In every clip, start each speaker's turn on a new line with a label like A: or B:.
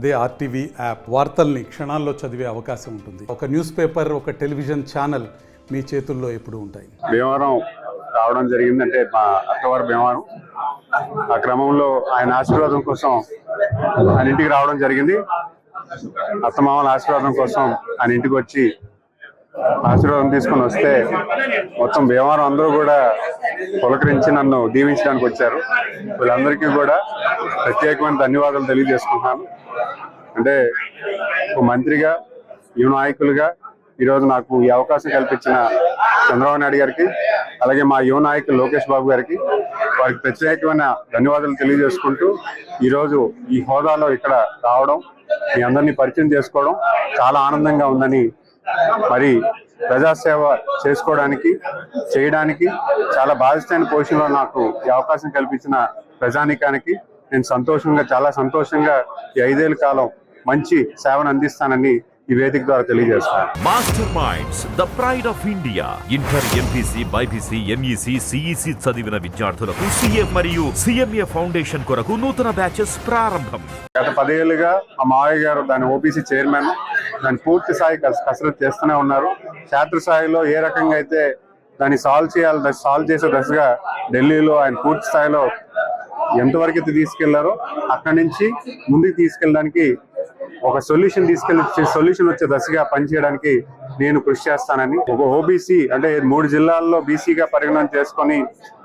A: అదే RTV app వార్తల్ని క్షణాల్లో చదివే అవకాశం ఉంటుంది. ఒక న్యూస్ పేపర్, ఒక టెలివిజన్ ఛానల్ మీ చేతుల్లో ఎప్పుడూ ఉంటాయి.
B: భీమవరం రావడం జరిగిందంటే మా అక్కవారి భీమవరం. ఆ క్రమంలో ఆయన ఆశీర్వాదం కోసం ఆయన ఇంటికి రావడం జరిగింది. అత్తమామల ఆశీర్వాదం కోసం ఆయన ఇంటికి వచ్చి ఆశీర్వాదం తీసుకొని వస్తే మొత్తం భీమవరం అందరూ కూడా పులకరించి నన్ను దీవించడానికి వచ్చారు. వీళ్ళందరికీ కూడా ప్రత్యేకమైన ధన్యవాదాలు తెలియజేసుకుంటున్నాను. అంటే ఒక మంత్రిగా, యువ నాయకులుగా ఈరోజు నాకు ఈ అవకాశం కల్పించిన చంద్రబాబు నాయుడు గారికి, అలాగే మా యువ నాయకులు లోకేష్ బాబు గారికి, వారికి ప్రత్యేకమైన ధన్యవాదాలు తెలియజేసుకుంటూ ఈరోజు ఈ హోదాలో ఇక్కడ రావడం, మీ అందరినీ పరిచయం చేసుకోవడం చాలా ఆనందంగా ఉందని, మరి ప్రజాసేవ చేసుకోవడానికి, చేయడానికి చాలా బాధ్యతైన పొజిషన్లో నాకు ఈ అవకాశం కల్పించిన ప్రజానీకానికి నేను చాలా సంతోషంగా ఈ 5 ఏళ్ల కాలం మంచి సేవను అందిస్తానని ఈ వేదిక ద్వారా తెలియజేస్తాను.
C: Master minds, the pride of India. Inter, MPC, BiPC, MEC, CEC చదివిన విద్యార్థులకు సిఏ మరియు సిఎంఏ ఫౌండేషన్ కొరకు నూతన బ్యాచెస్ ప్రారంభం.
B: గత 10 ఏళ్లుగా మా మావయ్య గారు దాని ఓబీసీ చైర్మన్, దాన్ని పూర్తి స్థాయి కసరత్తు చేస్తూనే ఉన్నారు. క్షేత్రస్థాయిలో ఏ రకంగా అయితే దాన్ని సాల్వ్ చేసే దశగా ఢిల్లీలో ఆయన పూర్తి స్థాయిలో ఎంతవరకు అయితే తీసుకెళ్లారో అక్కడి నుంచి ముందుకు తీసుకెళ్ళడానికి, ఒక సొల్యూషన్ వచ్చే దశగా పనిచేయడానికి నేను కృషి చేస్తానని, ఒక ఓబీసీ అంటే 3 జిల్లాల్లో బీసీగా పరిగణన చేసుకొని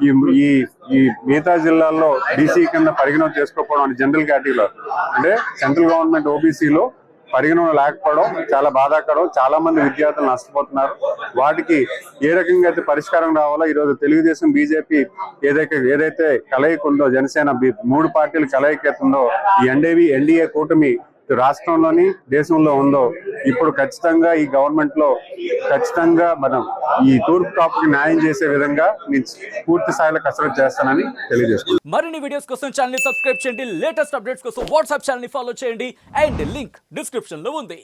B: ఈ మిగతా జిల్లాల్లో బీసీ కింద పరిగణన చేసుకోకపోవడం అని జనరల్ కేటగిరీలో అంటే సెంట్రల్ గవర్నమెంట్ ఓబీసీలో పరిగణన లేకపోవడం చాలా బాధాకరం. చాలా మంది విద్యార్థులు నష్టపోతున్నారు. వాటికి ఏ రకంగా అయితే పరిష్కారం రావాలో ఈరోజు తెలుగుదేశం, బీజేపీ ఏదైతే కలయిక ఉందో, జనసేన 3 పార్టీలు కలయిక ఉందో, ఈ ఎన్డీఏ కూటమి రాష్ట్రంలోని దేశంలో ఉందో, ఇప్పుడు ఖచ్చితంగా ఈ గవర్నమెంట్ లో ఖచ్చితంగా మనం ఈ తూర్పు కాపుకి న్యాయం చేసే విధంగా నేను పూర్తి స్థాయిలో కసరత్తు చేస్తానని తెలియజేస్తున్నాను.
D: మరిన్ని వీడియోస్ కోసం ఛానల్ ని సబ్స్క్రైబ్ చేయండి. లేటెస్ట్ అప్డేట్స్ కోసం వాట్సాప్ ఛానల్ ని ఫాలో చేయండి. అండ్ లింక్ డిస్క్రిప్షన్ లో ఉంది.